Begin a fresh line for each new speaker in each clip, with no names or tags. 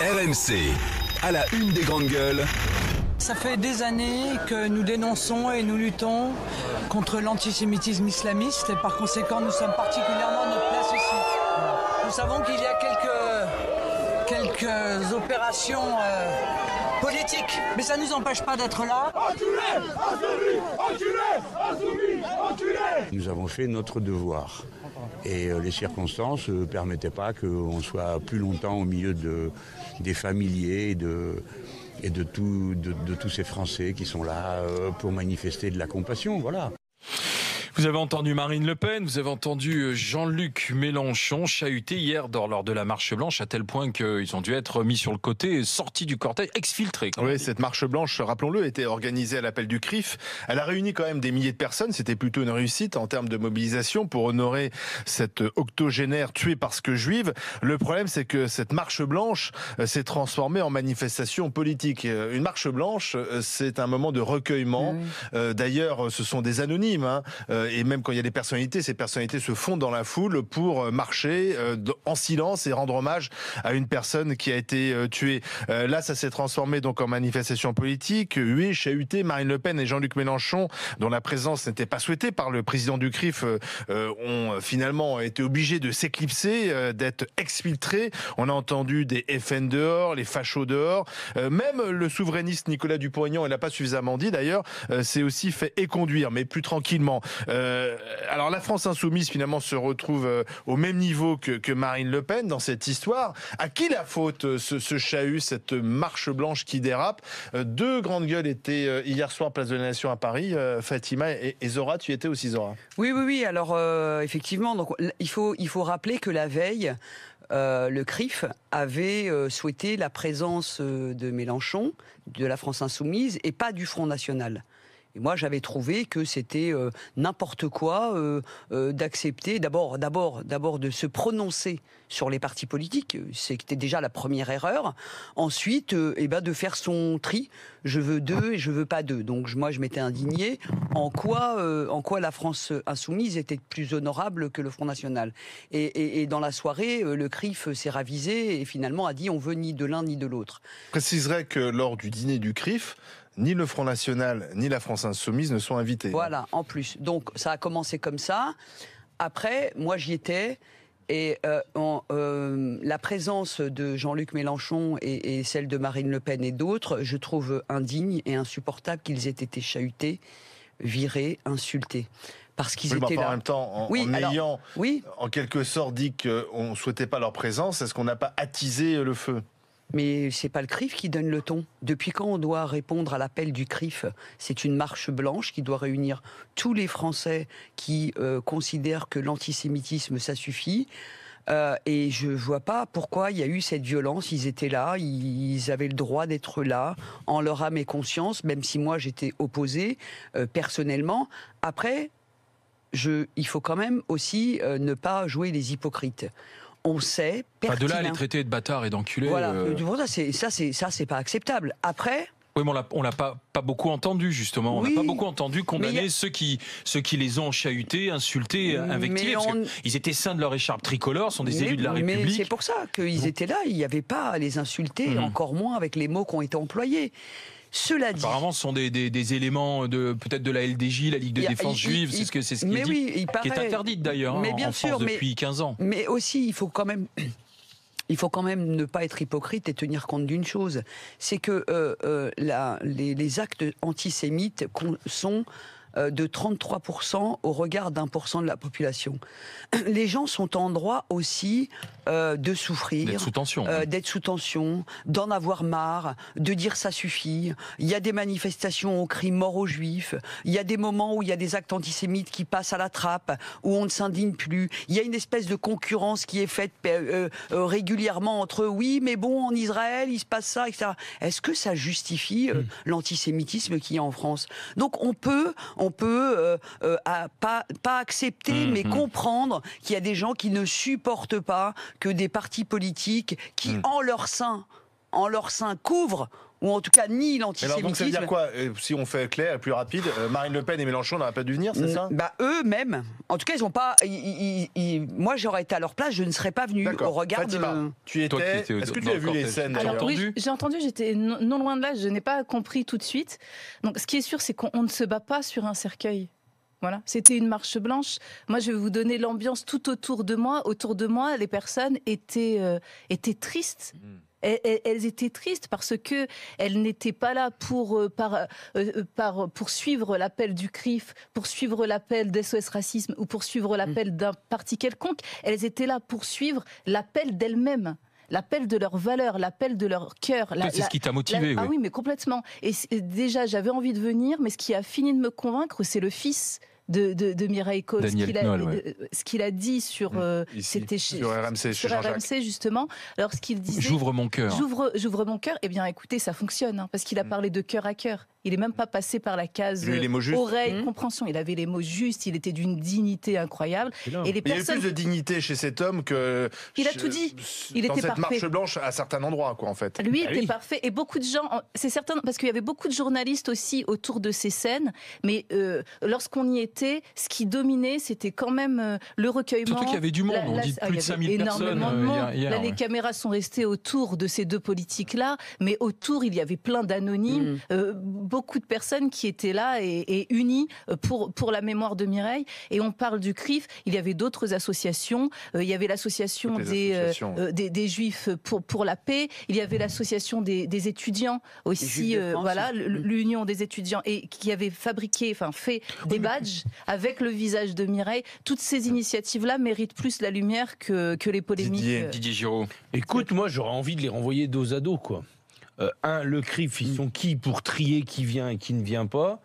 RMC, à la une des grandes gueules.
Ça fait des années que nous dénonçons et nous luttons contre l'antisémitisme islamiste et par conséquent nous sommes particulièrement à notre place ici. Nous savons qu'il y a quelques opérations politiques, mais ça ne nous empêche pas d'être là.
Nous avons fait notre devoir et les circonstances ne permettaient pas qu'on soit plus longtemps au milieu des familiers et de tous ces Français qui sont là pour manifester de la compassion, voilà.
Vous avez entendu Marine Le Pen, vous avez entendu Jean-Luc Mélenchon chahuté hier lors de la marche blanche à tel point qu'ils ont dû être mis sur le côté, sortis du cortège, exfiltrés.
Oui, cette marche blanche, rappelons-le, était organisée à l'appel du CRIF. Elle a réuni quand même des milliers de personnes. C'était plutôt une réussite en termes de mobilisation pour honorer cette octogénaire tuée parce que juive. Le problème, c'est que cette marche blanche s'est transformée en manifestation politique. Une marche blanche, c'est un moment de recueillement. Oui. D'ailleurs, ce sont des anonymes, et même quand il y a des personnalités, ces personnalités se fondent dans la foule pour marcher en silence et rendre hommage à une personne qui a été tuée. Là, ça s'est transformé donc en manifestation politique, huée, chahutée. Marine Le Pen et Jean-Luc Mélenchon, dont la présence n'était pas souhaitée par le président du CRIF, ont finalement été obligés de s'éclipser, d'être exfiltrés. On a entendu des FN dehors, les fachos dehors. Même le souverainiste Nicolas Dupont-Aignan, il n'a pas suffisamment dit d'ailleurs, s'est aussi fait éconduire, mais plus tranquillement. Alors la France insoumise finalement se retrouve au même niveau que Marine Le Pen dans cette histoire. À qui la faute ce chahut, cette marche blanche qui dérape? Deux grandes gueules étaient hier soir place de la Nation à Paris, Fatima et Zora. Tu y étais aussi, Zora?
Oui. Alors effectivement, donc il faut rappeler que la veille, le CRIF avait souhaité la présence de Mélenchon, de la France insoumise, et pas du Front National. Et moi, j'avais trouvé que c'était n'importe quoi d'accepter, d'abord de se prononcer sur les partis politiques. C'était déjà la première erreur. Ensuite, de faire son tri. Je veux deux et je veux pas deux. Donc moi, je m'étais indigné. En quoi la France insoumise était plus honorable que le Front National. Et dans la soirée, le CRIF s'est ravisé et finalement a dit on veut ni de l'un ni de l'autre.
Je préciserai que lors du dîner du CRIF, ni le Front National, ni la France Insoumise ne sont invités.
Voilà, en plus. Donc, ça a commencé comme ça. Après, moi, j'y étais. Et la présence de Jean-Luc Mélenchon et celle de Marine Le Pen et d'autres, je trouve indigne et insupportable qu'ils aient été chahutés, virés, insultés. Parce qu'ils étaient là.
En même temps, ayant en quelque sorte dit qu'on ne souhaitait pas leur présence, est-ce qu'on n'a pas attisé le feu ?
Mais c'est pas le CRIF qui donne le ton. Depuis quand on doit répondre à l'appel du CRIF? C'est une marche blanche qui doit réunir tous les Français qui considèrent que l'antisémitisme, ça suffit. Et je vois pas pourquoi il y a eu cette violence. Ils étaient là, ils avaient le droit d'être là, en leur âme et conscience, même si moi j'étais opposée personnellement. Après, il faut quand même aussi ne pas jouer les hypocrites. On sait pertinemment.
De là à les traiter de bâtards et d'enculés.
Voilà, ça c'est pas acceptable. Après.
Oui, mais on l'a pas beaucoup entendu, justement. On n'a pas beaucoup entendu condamner ceux qui les ont chahutés, insultés, invectivés. Parce qu'ils étaient saints de leur écharpe tricolore, sont des élus de la République.
Mais c'est pour ça qu'ils étaient là. Il n'y avait pas à les insulter, encore moins avec les mots qui ont été employés. Cela dit,
apparemment, ce sont des éléments peut-être de la LDJ, la Ligue de défense juive, c'est ce qui est dit, qui est interdite d'ailleurs en France depuis 15 ans.
Mais aussi, il faut quand même ne pas être hypocrite et tenir compte d'une chose, c'est que les actes antisémites sont de 33% au regard d'1% de la population. Les gens sont en droit aussi de souffrir, d'être sous tension, d'en avoir marre, de dire ça suffit. Il y a des manifestations au cri mort aux juifs, il y a des moments où il y a des actes antisémites qui passent à la trappe, où on ne s'indigne plus. Il y a une espèce de concurrence qui est faite régulièrement entre oui, mais bon, en Israël, il se passe ça, etc. Est-ce que ça justifie l'antisémitisme qu'il y a en France? Donc on peut pas accepter, mais comprendre qu'il y a des gens qui ne supportent pas que des partis politiques qui, en leur sein, en leur sein couvrent ou en tout cas nie
Alors
l'antisémitisme.
donc ça veut dire quoi si on fait clair, plus rapide, Marine Le Pen et Mélenchon n'auraient pas dû venir, c'est ça?
Eux-mêmes, en tout cas, ils n'ont pas. Moi, j'aurais été à leur place, je ne serais pas venu au regard
Fatima,
de.
tu étais. Est-ce que tu as vu les scènes?
Alors,
Oui, j'ai entendu, j'étais non loin de là, je n'ai pas compris tout de suite. Donc, ce qui est sûr, c'est qu'on ne se bat pas sur un cercueil. Voilà, c'était une marche blanche. Moi, je vais vous donner l'ambiance tout autour de moi. Autour de moi, les personnes étaient tristes. Elles étaient tristes parce que elles n'étaient pas là pour suivre l'appel du CRIF, pour suivre l'appel d'SOS Racisme ou pour suivre l'appel d'un parti quelconque. Elles étaient là pour suivre l'appel d'elles-mêmes. L'appel de leurs valeurs, l'appel de leur cœur.
C'est ce qui t'a motivé.
Ah oui, mais complètement. Et déjà, j'avais envie de venir, mais ce qui a fini de me convaincre, c'est le fils de Mireille Coll, ce qu'il a dit sur c'était
sur RMC,
sur RMC justement. Alors ce qu'il disait,
j'ouvre mon cœur.
J'ouvre mon cœur. Eh bien, écoutez, ça fonctionne parce qu'il a parlé de cœur à cœur. Il est même pas passé par la case oreille, compréhension. Il avait les mots justes. Il était d'une dignité incroyable.
Et les personnes... Il y a eu plus de dignité chez cet homme que.
Il a tout dit. Il
dans
était
cette
parfait.
marche blanche à certains endroits, quoi, en fait.
Lui était parfait. Et beaucoup de gens, c'est certain, parce qu'il y avait beaucoup de journalistes aussi autour de ces scènes. Mais lorsqu'on y était, ce qui dominait, c'était quand même le recueillement.
Surtout qu'il y avait du monde. On dit plus de 5000 personnes.
Énormément de monde. Là, les caméras sont restées autour de ces deux politiques-là, mais autour, il y avait plein d'anonymes, beaucoup de personnes qui étaient là et unies pour la mémoire de Mireille. Et on parle du CRIF. Il y avait d'autres associations. Il y avait l'association des Juifs pour la paix. Il y avait l'association des étudiants aussi. Voilà, l'Union des étudiants et qui avait fait des badges avec le visage de Mireille. Toutes ces initiatives-là méritent plus la lumière que les polémiques.
Didier Giraud.
Écoute, moi j'aurais envie de les renvoyer dos à dos, quoi. Le CRIF, ils sont qui pour trier qui vient et qui ne vient pas?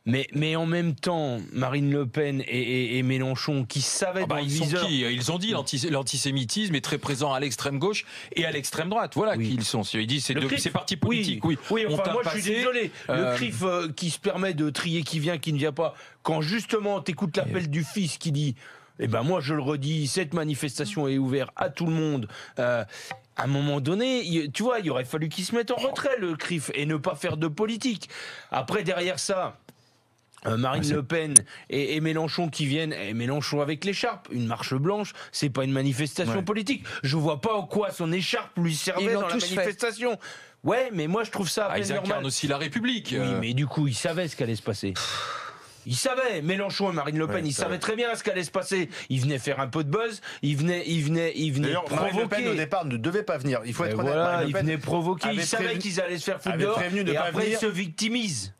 Mais en même temps, Marine Le Pen et Mélenchon, qui savaient dans le viseur...
Ils ont dit l'antisémitisme est très présent à l'extrême gauche et à l'extrême droite. Voilà qui ils sont. Ils disent c'est partis politiques.
Oui, enfin moi je suis désolé. Le CRIF qui se permet de trier qui vient, qui ne vient pas, quand justement t'écoutes l'appel du fils qui dit... Eh ben moi je le redis, cette manifestation est ouverte à tout le monde. À un moment donné, tu vois, il aurait fallu qu'ils se mettent en retrait, le CRIF, et ne pas faire de politique. Après, derrière ça, Marine Le Pen et Mélenchon qui viennent, et Mélenchon avec l'écharpe, une marche blanche, c'est pas une manifestation politique. Je vois pas en quoi son écharpe lui servait dans la manifestation. Ouais, mais moi je trouve ça à peine normal.
Ils incarnent aussi la République.
Oui, mais du coup, ils savaient ce qu'allait se passer. Ils savaient, Mélenchon et Marine Le Pen, ils savaient très bien ce qu'allait se passer. Ils venaient faire un peu de buzz, ils venaient
D'ailleurs,
provoquer.
Marine Le Pen au départ ne devait pas venir. Il faut être honnête.
Voilà, ils venaient provoquer, ils savaient qu'ils allaient se faire foutre dehors, et après ils se victimisent.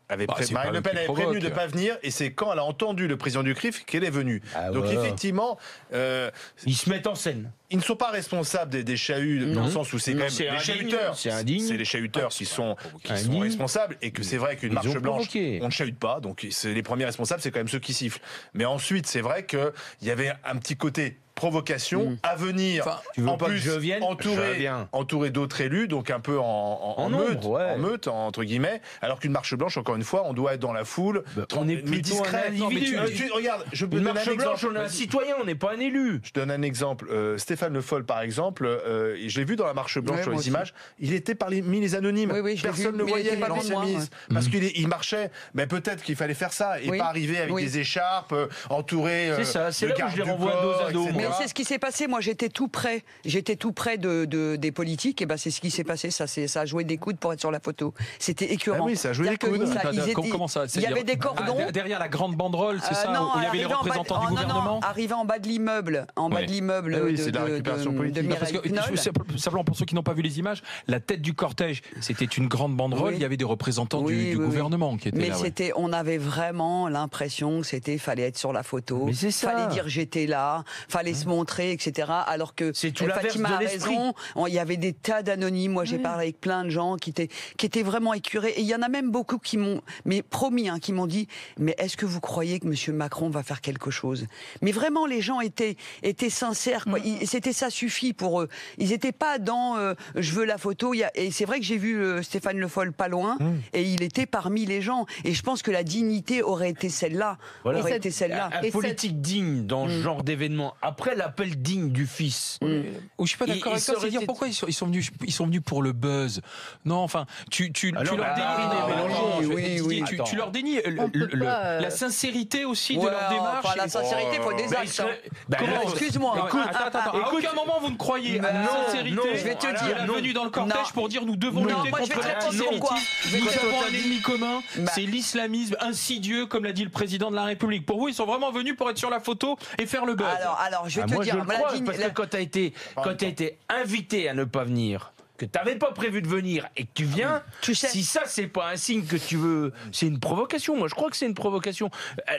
Marine Le Pen avait prévenu de ne pas venir, et c'est quand elle a entendu le président du CRIF qu'elle est venue. Donc effectivement,
ils se mettent en scène.
Ils ne sont pas responsables des chahuts, dans le sens où c'est quand même les chahuteurs. C'est les chahuteurs qui sont responsables, et que c'est vrai qu'une marche blanche, on ne chahute pas, donc les premiers responsables, c'est quand même ceux qui sifflent. Mais ensuite, c'est vrai qu'il y avait un petit côté provocation à venir, en plus entouré d'autres élus, donc un peu en meute, entre guillemets, alors qu'une marche blanche, encore une fois, on doit être dans la foule,
on est plus discret.
Regarde, je peux
une
donner
marche
un
blanche,
exemple.
on est un citoyen, on n'est pas un élu.
Je donne un exemple. Stéphane Le Foll, par exemple, je l'ai vu dans la marche blanche sur les images, il était parmi les anonymes. Personne ne le voyait, parce qu'il marchait. Mais peut-être qu'il fallait faire ça et pas arriver avec des écharpes, entouré
c'est ça, c'est là où je les renvoie dos à dos.
Mais c'est ce qui s'est passé. Moi, j'étais tout près des politiques. Et ben, c'est ce qui s'est passé. Ça a joué des coudes pour être sur la photo. C'était écœurant.
Ah oui, ça a joué des coudes.
Comment ça?
Il y avait des cordons
derrière la grande banderole, c'est ça, où il y avait les représentants du gouvernement.
Arrivé en bas de l'immeuble,
c'est de la récupération politique.
Simplement pour ceux qui n'ont pas vu les images, la tête du cortège, c'était une grande banderole. Il y avait des représentants du gouvernement qui étaient là.
Mais on avait vraiment l'impression que fallait être sur la photo. Fallait dire j'étais là. Fallait se montrer, etc. Alors que Fatima a raison, il y avait des tas d'anonymes. Moi, j'ai parlé avec plein de gens qui étaient vraiment écurés. Et il y en a même beaucoup qui m'ont promis, qui m'ont dit, mais est-ce que vous croyez que M. Macron va faire quelque chose? Mais vraiment, les gens étaient sincères. C'était ça suffit pour eux. Ils n'étaient pas dans je veux la photo. Et c'est vrai que j'ai vu Stéphane Le Foll pas loin, et il était parmi les gens. Et je pense que la dignité aurait été celle-là.
Un politique digne dans ce genre d'événement. Après, ferait l'appel digne du fils.
Je suis pas d'accord avec toi. C'est dire pourquoi ils sont venus pour le buzz. Non, enfin, tu leur dénies. Tu leur dénies la sincérité aussi de leur démarche.
Enfin, la sincérité, il faut des actes. Excuse-moi.
À aucun moment vous ne croyez à la sincérité.
Je vais te dire.
La venue dans le cortège pour dire nous devons lutter contre l'antisémitisme. Nous avons un ennemi commun, c'est l'islamisme insidieux, comme l'a dit le président de la République. Pour vous, ils sont vraiment venus pour être sur la photo et faire le buzz.
Alors, je vais te dire.
Parce que quand tu as été invité à ne pas venir, que tu n'avais pas prévu de venir et que tu viens, si ça c'est pas un signe que tu veux, c'est une provocation. Moi je crois que c'est une provocation.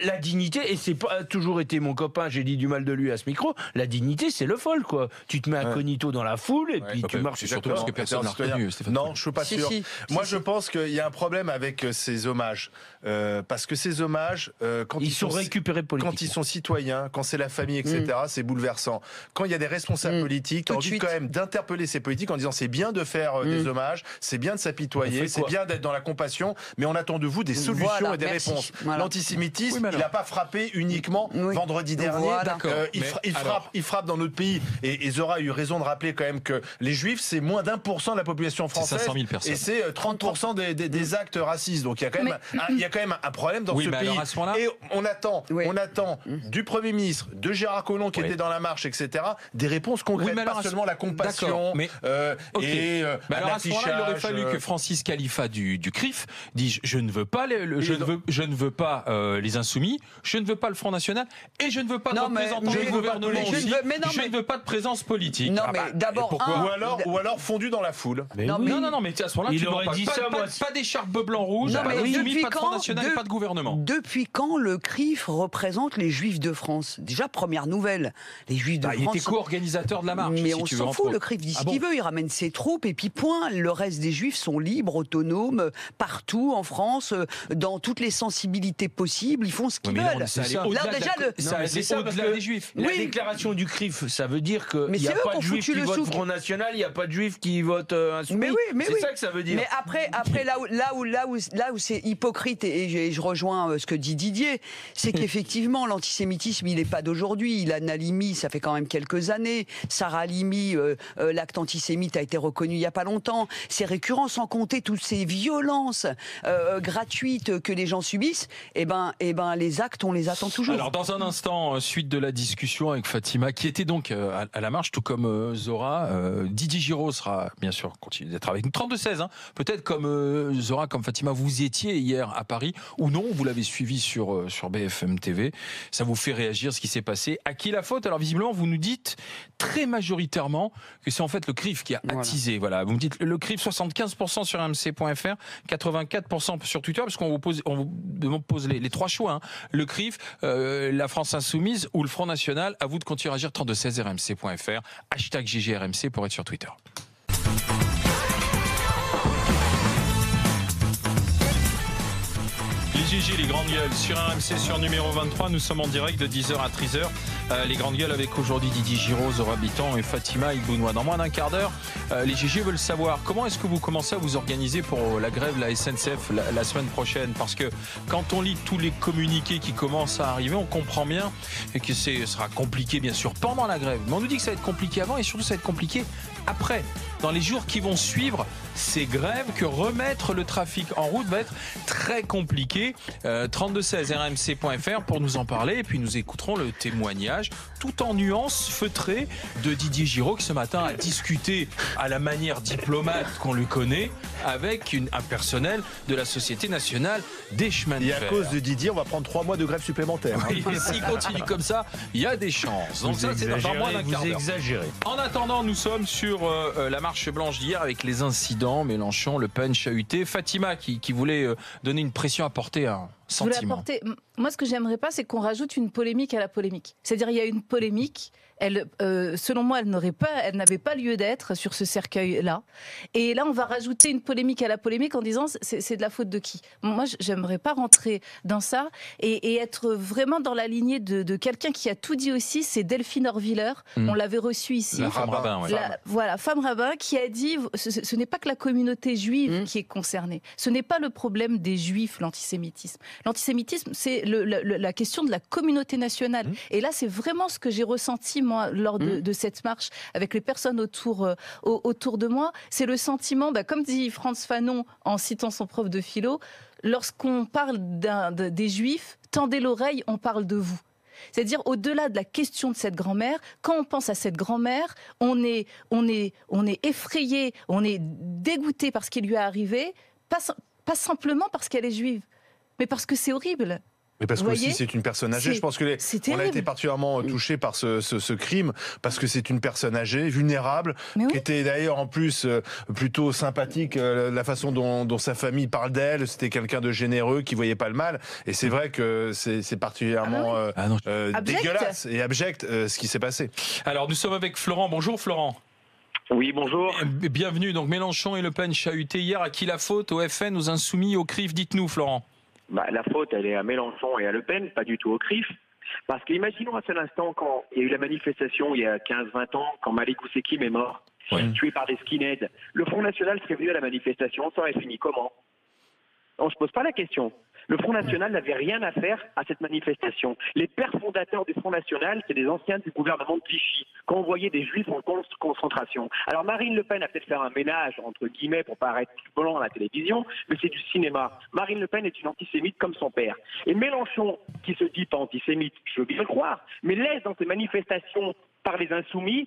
La dignité, et c'est pas toujours été mon copain, j'ai dit du mal de lui à ce micro, la dignité c'est le folle quoi. Tu te mets incognito dans la foule et puis tu marches.
C'est surtout parce que personne n'a reconnu.
Non, je suis pas sûr. Moi je pense qu'il y a un problème avec ces hommages. Parce que ces hommages, quand
ils sont récupérés politiquement,
quand ils sont citoyens, quand c'est la famille, etc., c'est bouleversant. Quand il y a des responsables politiques, t'as envie quand même d'interpeller ces politiques en disant c'est bien de faire des hommages, c'est bien de s'apitoyer, c'est bien d'être dans la compassion, mais on attend de vous des solutions et des réponses. L'antisémitisme, il n'a pas frappé uniquement vendredi dernier. Il frappe dans notre pays. Et Zora a eu raison de rappeler quand même que les Juifs, c'est moins d'1% de la population française.
500 000 personnes.
Et c'est 30% des actes racistes. Donc il y a quand même un problème dans ce pays. Et on attend du Premier ministre, de Gérard Collomb qui était dans la marche, etc., des réponses concrètes, pas seulement la compassion.
Alors à ce moment-là, il aurait fallu que Francis Khalifa du CRIF dise je ne veux pas les Insoumis, je ne veux pas le Front National et je ne veux pas de représentants du gouvernement aussi. Je ne veux pas de présence politique.
Non, mais d'abord
ou alors fondu dans la foule.
Non, mais à ce moment-là,
il aurait dit ça.
Pas d'écharpe blanc-rouge, pas d'Insoumis, pas de Front National et pas de gouvernement.
Depuis quand le CRIF représente les Juifs de France? Déjà, première nouvelle, les Juifs de France.
Il était co-organisateur de la marche.
Mais on s'en fout, le CRIF dit ce qu'il veut, il ramène ses troupes et puis point. Le reste des Juifs sont libres, autonomes, partout en France, dans toutes les sensibilités possibles, ils font ce qu'ils veulent.
C'est au-delà des Juifs.
La déclaration du CRIF, ça veut dire qu'il n'y a pas de Juifs qui votent Front National, il n'y a pas de Juifs qui votent Insoumis. C'est ça que ça veut dire.
Mais après là où c'est hypocrite, et je rejoins ce que dit Didier, c'est qu'effectivement l'antisémitisme il n'est pas d'aujourd'hui. Ilan Halimi, ça fait quand même quelques années. Sarah Halimi, l'acte antisémite a été reconnu il n'y a pas longtemps. C'est récurrent, sans compter toutes ces violences gratuites que les gens subissent. Et ben les actes, on les attend toujours.
Alors dans un instant, suite de la discussion avec Fatima, qui était donc à la marche, tout comme Zora, Didier Giraud sera bien sûr continue d'être avec nous. 32-16, peut-être comme Zora, comme Fatima, vous y étiez hier à Paris, ou non, vous l'avez suivi sur BFM TV. Ça vous fait réagir ce qui s'est passé. À qui la faute? Alors visiblement, vous nous dites très majoritairement que c'est en fait le CRIF qui a attisé. Voilà, vous me dites le CRIF 75% sur rmc.fr, 84% sur Twitter, parce qu'on vous pose les trois choix. Le CRIF, la France Insoumise ou le Front National. À vous de continuer à agir. 32-16 rmc.fr, hashtag GGRMC pour être sur Twitter. GG, les grandes gueules sur RMC sur numéro 23. Nous sommes en direct de 10h à 13h. Les grandes gueules avec aujourd'hui Didier Giraud, Zora Bitan et Fatima Ibounoua. Dans moins d'un quart d'heure, les GG veulent savoir comment est-ce que vous commencez à vous organiser pour la grève de la SNCF la semaine prochaine. Parce que quand on lit tous les communiqués qui commencent à arriver, on comprend bien que ce sera compliqué bien sûr pendant la grève. Mais on nous dit que ça va être compliqué avant et surtout ça va être compliqué après. Dans les jours qui vont suivre ces grèves, que remettre le trafic en route va être très compliqué. 32-16 rmc.fr pour nous en parler et puis nous écouterons le témoignage tout en nuances feutrées de Didier Giraud qui ce matin a discuté à la manière diplomate qu'on lui connaît avec un personnel de la Société Nationale des Chemins de Fer.
Et à cause de Didier, on va prendre 3 mois de grève supplémentaire.
Oui, et s'il continue comme ça, il y a des chances. Donc ça, c'est dans moins d'un quart d'heure.
Vous exagérez.
En attendant, nous sommes sur la marche blanche d'hier avec les incidents, Mélenchon, Le Pen, chahuté. Fatima qui voulait donner une pression, apporter un sentiment.
Moi, ce que j'aimerais pas, c'est qu'on rajoute une polémique à la polémique. C'est-à-dire, il y a une polémique. Selon moi, elle n'avait pas lieu d'être sur ce cercueil-là. Et là, on va rajouter une polémique à la polémique en disant c'est de la faute de qui? Moi, j'aimerais pas rentrer dans ça et être vraiment dans la lignée de quelqu'un qui a tout dit aussi. C'est Delphine Orviller. On l'avait reçue ici.
La femme rabbin,
voilà, femme rabbin qui a dit ce n'est pas que la communauté juive qui est concernée. Ce n'est pas le problème des juifs, l'antisémitisme. L'antisémitisme, c'est la question de la communauté nationale. Et là, c'est vraiment ce que j'ai ressenti, moi, lors de cette marche, avec les personnes autour de moi. C'est le sentiment, comme dit Frantz Fanon en citant son prof de philo, lorsqu'on parle des Juifs, tendez l'oreille, on parle de vous. C'est-à-dire, au-delà de la question de cette grand-mère, quand on pense à cette grand-mère, on est effrayé, on est dégoûté par ce qui lui est arrivé, pas simplement parce qu'elle est juive, mais parce que c'est horrible.
Mais parce qu'aussi c'est une personne âgée. Je pense que on a été particulièrement touché par ce crime parce que c'est une personne âgée, vulnérable, qui était d'ailleurs en plus plutôt sympathique. La façon dont sa famille parle d'elle, c'était quelqu'un de généreux qui voyait pas le mal. Et c'est vrai que c'est particulièrement dégueulasse et abject ce qui s'est passé.
Alors nous sommes avec Florent. Bonjour Florent.
Oui, bonjour.
Bienvenue. Donc Mélenchon et Le Pen chahutés hier. À qui la faute? Au FN, aux Insoumis, au CRIF? Dites-nous, Florent.
La faute, elle est à Mélenchon et à Le Pen, pas du tout au CRIF. Parce qu'imaginons un seul instant quand il y a eu la manifestation il y a 15-20 ans, quand Malik Oussekine est mort, tué par des skinheads. Le Front National serait venu à la manifestation, ça aurait fini comment? On ne se pose pas la question. Le Front National n'avait rien à faire à cette manifestation. Les pères fondateurs du Front National, c'est des anciens du gouvernement de Vichy, quand on voyait des juifs en concentration. Alors Marine Le Pen a peut-être fait un ménage, entre guillemets, pour paraître plus blanc à la télévision, mais c'est du cinéma. Marine Le Pen est une antisémite comme son père. Et Mélenchon, qui se dit pas antisémite, je veux bien le croire, mais laisse dans ses manifestations par les Insoumis,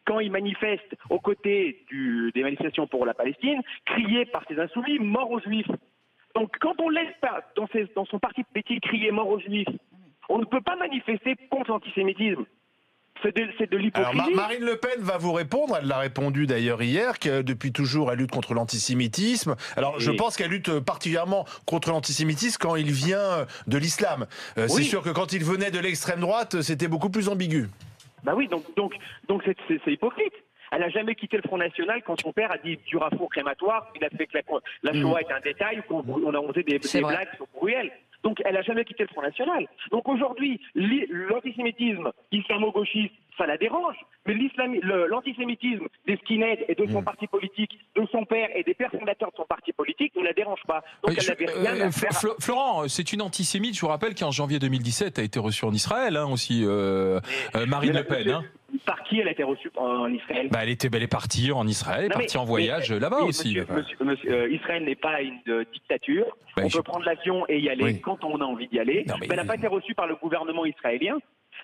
quand ils manifestent aux côtés des manifestations pour la Palestine, crier par ces Insoumis « mort aux Juifs ». Donc quand on laisse pas dans son parti politique crier mort aux Juifs, on ne peut pas manifester contre l'antisémitisme. C'est de l'hypocrisie.
Alors Marine Le Pen va vous répondre, elle l'a répondu d'ailleurs hier, que depuis toujours elle lutte contre l'antisémitisme. Alors je pense qu'elle lutte particulièrement contre l'antisémitisme quand il vient de l'islam. C'est sûr que quand il venait de l'extrême droite, c'était beaucoup plus ambigu.
Bah oui, donc c'est hypocrite. Elle n'a jamais quitté le Front National quand son père a dit du rafour crématoire, il a fait que la Shoah est un détail, qu'on a osé des blagues sur cruelles. Donc elle n'a jamais quitté le Front National. Donc aujourd'hui, l'antisémitisme islamo-gauchiste, ça la dérange, mais l'antisémitisme des skinheads et de son parti politique, de son père et des pères fondateurs de son parti politique ne la dérange pas. Donc elle n'avait rien à faire.
Florent, c'est une antisémite, je vous rappelle qu'en janvier 2017 a été reçue en Israël aussi, Marine Le Pen.
Par qui elle a été reçue en Israël?
Elle est partie en Israël, elle est partie en voyage là-bas aussi.
Israël n'est pas une dictature. On peut prendre l'avion et y aller quand on a envie d'y aller. Mais elle n'a pas été reçue par le gouvernement israélien.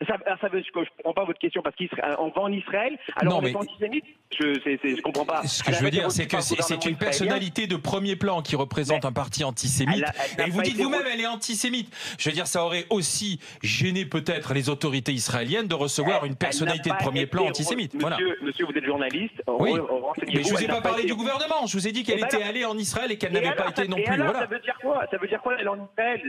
Ça veut, je comprends pas votre question parce qu'on va en Israël, alors on est antisémite. Je comprends pas.
Ce que je veux dire, c'est que c'est une personnalité de premier plan qui représente un parti antisémite. Et vous dites vous-même, elle est antisémite. Je veux dire, ça aurait aussi gêné peut-être les autorités israéliennes de recevoir une personnalité de premier plan antisémite.
Monsieur, vous êtes journaliste.
Oui. Mais je vous ai pas parlé du gouvernement. Je vous ai dit qu'elle était allée en Israël et qu'elle n'avait pas été non plus.
Ça veut dire quoi? Ça veut dire quoi? Elle est en Israël.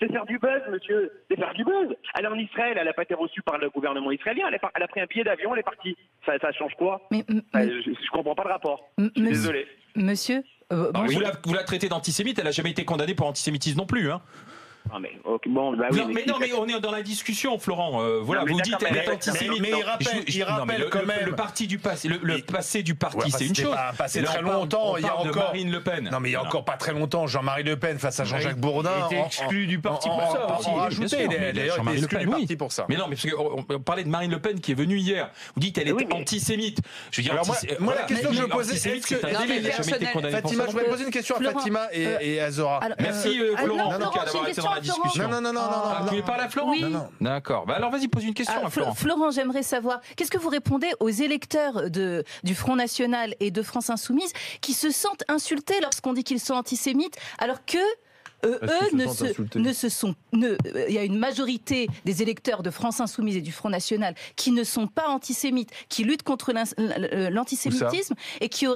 C'est faire du buzz, monsieur. C'est faire du buzz. Elle est en Israël. Elle n'a pas été reçue par le gouvernement israélien. Elle a pris un billet d'avion. Elle est partie. Ça change quoi? Je comprends pas le rapport. Je suis désolé.
Monsieur,
vous la traitez d'antisémite. Elle n'a jamais été condamnée pour antisémitisme non plus.
Ah mais on
est dans la discussion, Florent. Vous dites qu'elle est antisémite.
Mais il rappelle quand même
le parti du passé. Le passé du parti, c'est une chose.
C'est très longtemps. Il y a encore
Marine Le Pen.
Non, mais il y a encore pas très longtemps, Jean-Marie Le Pen face à Jean-Jacques Bourdin.
Il était exclu du parti pour ça.
D'ailleurs, il était exclu du parti pour ça.
Mais non, mais parce qu'on parlait de Marine Le Pen qui est venue hier. Vous dites qu'elle était antisémite. Je veux dire,
moi la question que je me posais, est-ce que Fatima, je voudrais poser une question à Fatima et à Zora.
Merci Florent d'avoir été dans la discussion.
Non.
Tu veux parler à Florent?
Oui.
D'accord. Alors vas-y, pose une question à Florent.
Florent, j'aimerais savoir, qu'est-ce que vous répondez aux électeurs du Front National et de France Insoumise qui se sentent insultés lorsqu'on dit qu'ils sont antisémites, alors que il y a une majorité des électeurs de France Insoumise et du Front National qui ne sont pas antisémites, qui luttent contre l'antisémitisme et qui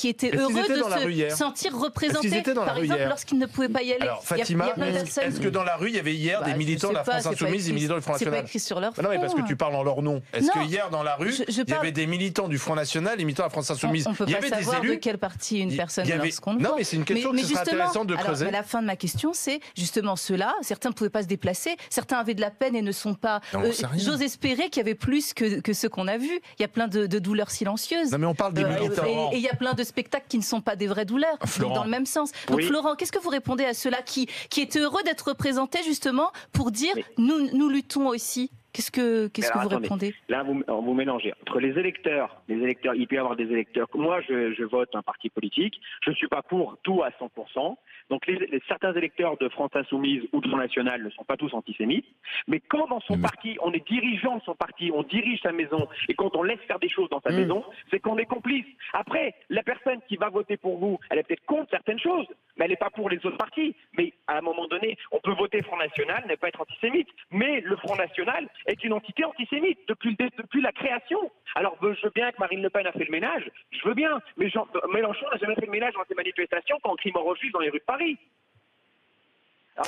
étaient heureux de se sentir représentés, par exemple, lorsqu'ils ne pouvaient pas y aller.
Alors, Fatima, est-ce que dans la rue, il y avait hier des militants de la France Insoumise, des militants du Front National?
C'est pas écrit sur leur front.
Non, mais parce que tu parles en leur nom. Est-ce que hier, dans la rue, il y avait des militants du Front National, des militants de la France Insoumise?
On ne peut pas savoir de quel parti une personne lorsqu'on le voit.
Non, mais c'est une question que ce serait intéressant de creuser.
À la fin de ma question, question, c'est justement ceux-là. Certains ne pouvaient pas se déplacer, certains avaient de la peine et ne sont pas. J'ose espérer qu'il y avait plus que ceux qu'on a vus. Il y a plein de douleurs silencieuses.
Non, mais on parle des militants.
Et il y a plein de spectacles qui ne sont pas des vraies douleurs, dans le même sens. Donc Florent, qu'est-ce que vous répondez à ceux-là qui étaient heureux d'être représentés justement pour dire nous luttons aussi? Qu'est-ce que vous répondez?
Là, vous mélangez. Entre les électeurs, il peut y avoir des électeurs. Moi, je vote un parti politique. Je ne suis pas pour tout à 100%. Donc, certains électeurs de France Insoumise ou de Front National ne sont pas tous antisémites. Mais quand dans son parti, on est dirigeant de son parti, on dirige sa maison, et quand on laisse faire des choses dans sa maison, c'est qu'on est complice. Après, la personne qui va voter pour vous, elle est peut-être contre certaines choses, mais elle n'est pas pour les autres partis. Mais à un moment donné, on peut voter Front National, ne pas être antisémite. Mais le Front National est une entité antisémite depuis la création. Alors, je veux bien que Marine Le Pen a fait le ménage, je veux bien, mais Mélenchon n'a jamais fait le ménage dans ses manifestations quand on crie mort aux Juifs dans les rues de Paris. Alors,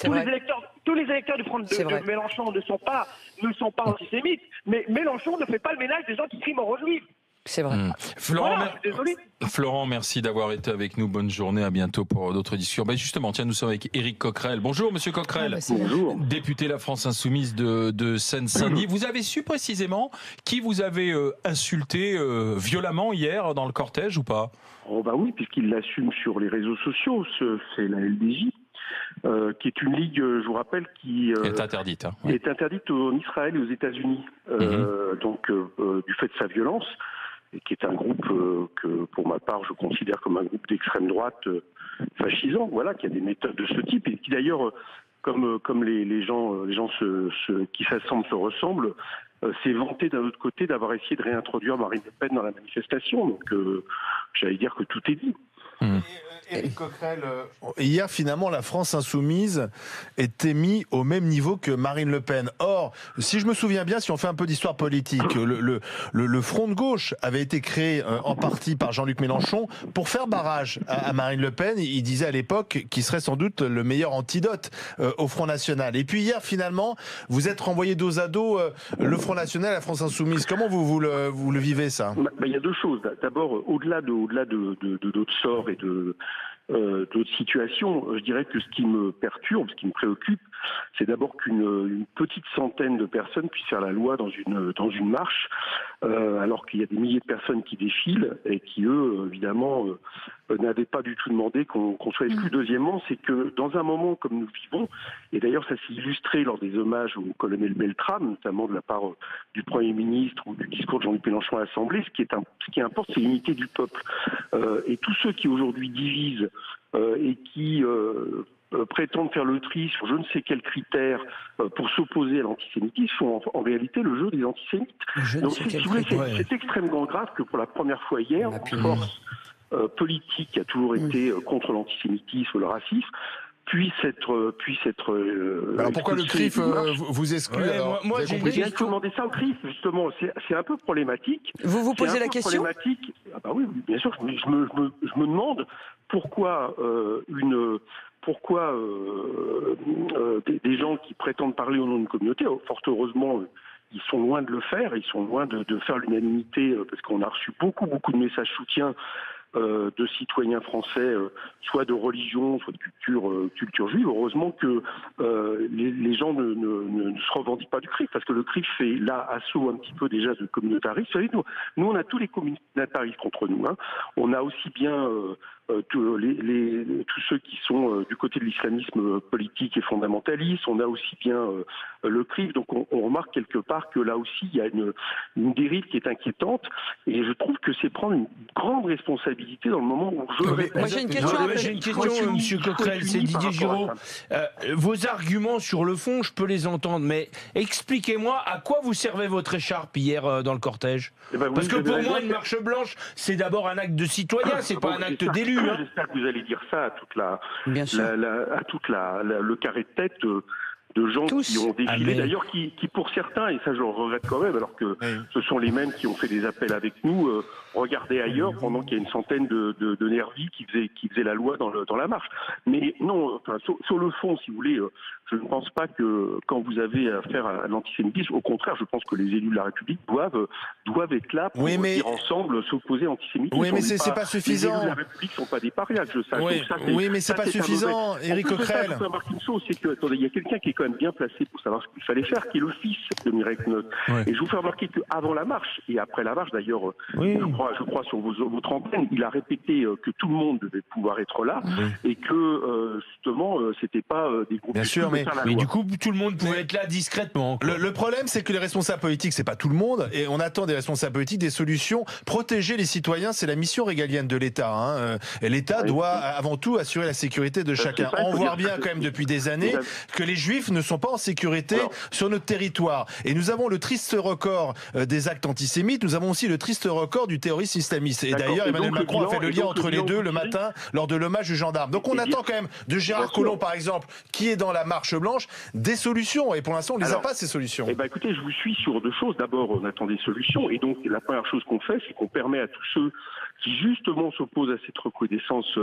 tous les électeurs de Mélenchon ne sont pas antisémites, mais Mélenchon ne fait pas le ménage des gens qui crient mort aux Juifs.
C'est vrai.
Florent, merci d'avoir été avec nous. Bonne journée, à bientôt pour d'autres discussions. Justement, nous sommes avec Éric Coquerel. Bonjour, monsieur Coquerel.
Bonjour.
Député La France Insoumise de Seine-Saint-Denis. Vous avez su précisément qui vous avait insulté violemment hier dans le cortège ou pas?
Oh bah oui, puisqu'il l'assume sur les réseaux sociaux. C'est la LDJ. Qui est une ligue, je vous rappelle, qui
est interdite.
Est interdite en Israël et aux États-Unis. Donc, du fait de sa violence, et qui est un groupe que, pour ma part, je considère comme un groupe d'extrême droite fascisant, qui a des méthodes de ce type, et qui d'ailleurs, comme les gens qui s'assemblent se ressemblent, s'est vanté d'un autre côté d'avoir essayé de réintroduire Marine Le Pen dans la manifestation. Donc, j'allais dire que tout est dit.
Éric Coquerel, hier finalement la France Insoumise était mise au même niveau que Marine Le Pen. Or, si je me souviens bien, si on fait un peu d'histoire politique, le Front de gauche avait été créé en partie par Jean-Luc Mélenchon pour faire barrage à Marine Le Pen. Il disait à l'époque qu'il serait sans doute le meilleur antidote au Front National. Et puis hier finalement, vous êtes renvoyé dos à dos le Front National et la France Insoumise. Comment vous le vivez ça?
Il y a deux choses. D'abord, au-delà de d'autres sorts et d'autres situations, je dirais que ce qui me perturbe, ce qui me préoccupe, c'est d'abord qu'une petite centaine de personnes puissent faire la loi dans une marche, alors qu'il y a des milliers de personnes qui défilent et qui, eux, évidemment, n'avaient pas du tout demandé qu'on soit exclus. Deuxièmement, c'est que dans un moment comme nous vivons, et d'ailleurs ça s'est illustré lors des hommages au colonel Beltrame, notamment de la part du Premier ministre ou du discours de Jean-Luc Mélenchon à l'Assemblée, ce qui importe, c'est l'unité du peuple. Et tous ceux qui aujourd'hui divisent et qui prétendent faire le tri sur je ne sais quels critères pour s'opposer à l'antisémitisme font en réalité le jeu des antisémites. Donc c'est extrêmement grave que pour la première fois hier, une force politique qui a toujours été contre l'antisémitisme, le racisme, puisse être
alors pourquoi le CRIF vous exclut?
Moi j'ai demandé ça au CRIF, justement. C'est un peu problématique.
Vous posez la question?
Ah bah oui, bien sûr. Je me demande pourquoi des gens qui prétendent parler au nom d'une communauté, fort heureusement, ils sont loin de le faire, ils sont loin de faire l'unanimité, parce qu'on a reçu beaucoup de messages soutiens de citoyens français, soit de religion, soit de culture juive. Heureusement que les gens ne se revendiquent pas du CRIF, parce que le CRIF fait là assaut un petit peu déjà de communautarisme. Vous savez, nous on a tous les communautaristes contre nous. On a aussi bien tous ceux qui sont du côté de l'islamisme politique et fondamentaliste. On a aussi bien le CRIF. Donc on remarque quelque part que là aussi il y a une dérive qui est inquiétante, et je trouve que c'est prendre une grande responsabilité dans le moment où
moi j'ai une question.
J'ai une question, monsieur Coquerel, c'est Didier Giraud. Vos arguments sur le fond, je peux les entendre, mais expliquez-moi à quoi vous servez votre écharpe hier dans le cortège? Parce que pour moi, une marche blanche, c'est d'abord un acte de citoyen, c'est pas un acte d'élu.
J'espère que vous allez dire ça à le carré de tête de gens qui ont défilé, d'ailleurs qui pour certains, et ça je le regrette quand même, alors que ce sont les mêmes qui ont fait des appels avec nous, regardaient ailleurs pendant qu'il y a une centaine de nervis qui faisaient la loi dans la marche. Mais non, enfin, sur le fond, si vous voulez, je ne pense pas que quand vous avez affaire à l'antisémitisme, au contraire, je pense que les élus de la République doivent être là pour dire ensemble s'opposer à l'antisémitisme.
Oui, mais c'est pas suffisant.
Les élus de la République ne sont pas des parias, je sais.
Oui, mais c'est pas suffisant, Éric Coquerel.
Je peux remarquer une chose, c'est que attendez, il y a quelqu'un qui est quand même bien placé pour savoir ce qu'il fallait faire, qui est le fils de Mireille Knoth. Et je vous fais remarquer qu'avant la marche et après la marche, d'ailleurs, je crois sur votre antenne, il a répété que tout le monde devait pouvoir être là et que justement, c'était pas des groupes.
Bien sûr, mais
du coup, tout le monde pouvait être là discrètement.
Le problème, c'est que les responsables politiques, c'est pas tout le monde, et on attend des responsables politiques des solutions. Protéger les citoyens, c'est la mission régalienne de l'État. Et l'État doit avant tout assurer la sécurité de chacun. On voit bien quand même depuis des années que les Juifs ne sont pas en sécurité sur notre territoire. Et nous avons le triste record des actes antisémites, nous avons aussi le triste record du terrorisme islamiste. Et d'ailleurs, Emmanuel Macron a fait le lien entre les deux le matin lors de l'hommage du gendarme. Donc on attend quand même de Gérard Collomb, par exemple, qui est dans la marche blanche, des solutions. Et pour l'instant, on ne les a pas, ces solutions.
Écoutez, je vous suis sur deux choses. D'abord, on attend des solutions. Et donc, la première chose qu'on fait, c'est qu'on permet à tous ceux qui, justement, s'opposent à cette recrudescence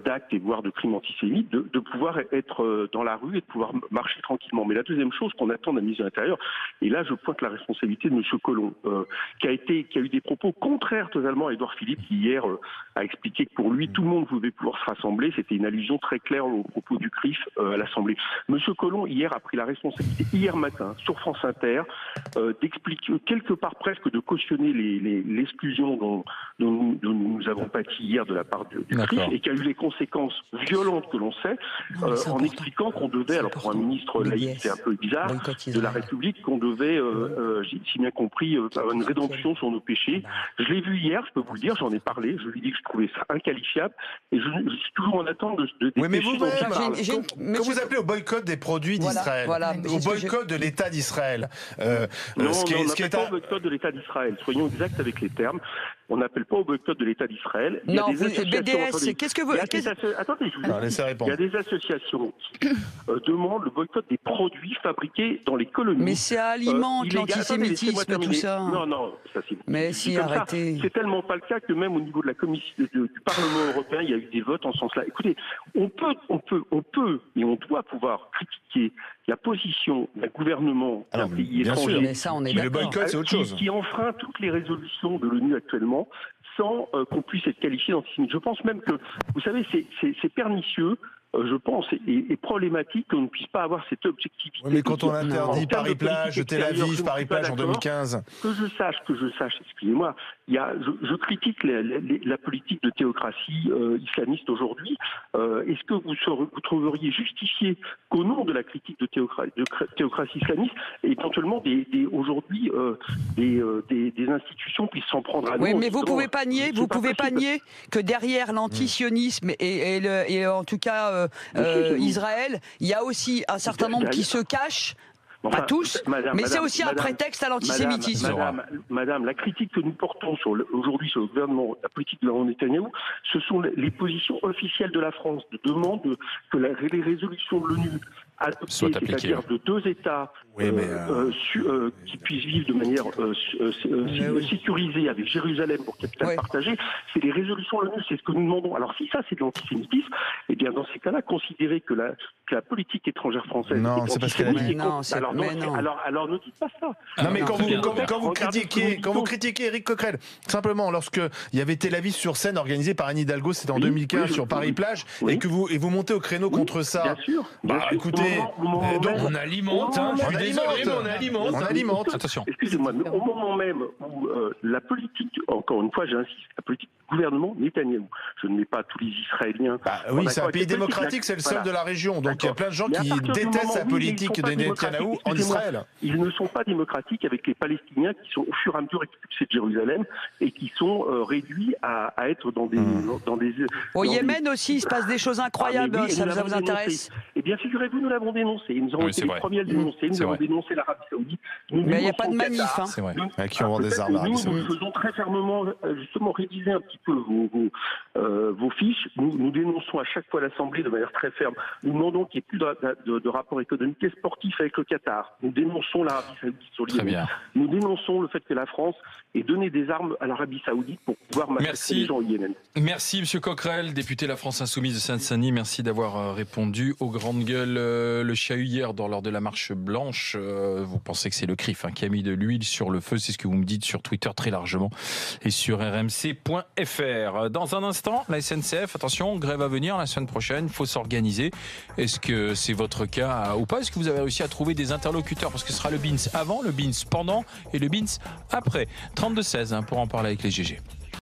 d'actes et voire de crimes antisémites, de pouvoir être dans la rue et de pouvoir marcher tranquillement. Mais la deuxième chose qu'on attend de la ministre de l'Intérieur, et là, je pointe la responsabilité de M. Collomb, qui a eu des propos contraires totalement à Édouard Philippe, qui hier a expliqué que pour lui, tout le monde pouvait pouvoir se rassembler. C'était une allusion très claire aux propos du CRIF à l'Assemblée. M. Collomb, hier, a pris la responsabilité, hier matin, sur France Inter, d'expliquer, quelque part presque, de cautionner l'exclusion dont nous avons pâti hier de la part du CRIF, et qui a eu les conséquences violentes que l'on sait, en expliquant qu'on devait, alors pour un ministre laïque, c'est un peu bizarre, de la République, qu'on devait, j'ai si bien compris, avoir une rédemption sur nos péchés. Je l'ai vu hier, je peux vous le dire, j'en ai parlé, je lui ai dit que je trouvais ça inqualifiable, et je suis toujours en attente de
oui, mais vous, quand vous appelez au boycott des produits d'Israël, au boycott de l'État d'Israël,
non, on n'appelle pas au boycott de l'État d'Israël, soyons exacts avec les termes. On n'appelle pas au boycott de l'État d'Israël.
Non, BDS, qu'est-ce que vous...
Attendez, je vous dis. Il y a des associations qui demandent le boycott des produits fabriqués dans les colonies.
Mais ça alimente l'antisémitisme, tout ça.
Non, ça c'est...
Mais si, arrêtez.
C'est tellement pas le cas que même au niveau de la commission du Parlement européen, il y a eu des votes en ce sens-là. Écoutez, on peut et on doit pouvoir critiquer la position d'un gouvernement d'un pays étranger,
mais ça, on est d'accord.
Le boycott, c'est autre chose.
Qui enfreint toutes les résolutions de l'ONU actuellement, sans qu'on puisse être qualifié d'antisémite. Je pense même que, vous savez, c'est pernicieux, je pense, et problématique qu'on ne puisse pas avoir cette objectivité.
Oui, mais quand on interdit Paris-Plage, Tel Aviv, Paris-Plage en 2015...
Que je sache, excusez-moi, je critique la politique de théocratie islamiste aujourd'hui. Est-ce que vous trouveriez justifié qu'au nom de la critique de théocratie islamiste, éventuellement aujourd'hui des institutions puissent s'en prendre à nous?
Oui, mais vous pouvez pas nier que derrière l'antisionisme et en tout cas Israël, il y a aussi un certain nombre qui se cachent. Pas tous, mais c'est aussi un prétexte à l'antisémitisme.
Madame, la critique que nous portons aujourd'hui sur le gouvernement, la politique du gouvernement Netanyahou, ce sont les positions officielles de la France, de demande que les résolutions de l'ONU adoptées, c'est-à-dire de deux États qui puissent vivre de manière sécurisée avec Jérusalem pour capitale partagée, c'est les résolutions de l'ONU, c'est ce que nous demandons. Alors si ça c'est de l'antisémitisme, eh bien dans ces cas-là, considérer que la politique étrangère française
c'est parce qu'elle
alors ne dites pas ça.
Non, mais quand vous critiquez Éric Coquerel, simplement lorsque il y avait Tel Aviv sur scène organisé par Anne Hidalgo, c'était en 2015 sur Paris-Plage, et que vous montez au créneau contre ça.
Bien sûr.
Écoutez,
donc on alimente. Je suis désolé, mais on alimente.
Attention.
Excusez-moi, mais au moment même où la politique, encore une fois, j'insiste, la politique du gouvernement Netanyahou, je ne mets pas tous les Israéliens.
Oui, c'est un pays démocratique, c'est le seul de la région, donc il y a plein de gens qui détestent la politique de Netanyahou en Israël.
Ils ne sont pas démocratiques avec les Palestiniens qui sont au fur et à mesure expulsés de Jérusalem et qui sont réduits à être dans des...
Au Yémen aussi, il se passe des choses incroyables, ça vous intéresse?
Eh bien, figurez-vous, nous l'avons dénoncé. Nous avons été les premiers à le dénoncer. Nous avons dénoncé l'Arabie Saoudite.
Mais il n'y a pas de manif.
C'est vrai. Qui ont des armes.
Nous faisons très fermement, justement, réviser un petit peu vos fiches. Nous dénonçons à chaque fois l'Assemblée de manière très ferme. Nous demandons qu'il n'y ait plus de rapport économique et sportif avec le Qatar. Qatar. Nous dénonçons l'Arabie Saoudite sur
Très bien.
Nous dénonçons le fait que la France ait donné des armes à l'Arabie Saoudite pour pouvoir massacrer les gens au Yémen.
Merci M. Coquerel, député La France Insoumise de Seine-Saint-Denis. Merci d'avoir répondu aux grandes gueules. Le chahut hier lors de la marche blanche, vous pensez que c'est le CRIF qui a mis de l'huile sur le feu. C'est ce que vous me dites sur Twitter très largement et sur rmc.fr. Dans un instant, la SNCF, attention, grève à venir la semaine prochaine, il faut s'organiser. Est-ce que c'est votre cas ou pas? Est-ce que vous avez réussi à trouver des interlocuteurs? Parce que ce sera le BINS avant, le BINS pendant et le BINS après. 32-16 pour en parler avec les GG.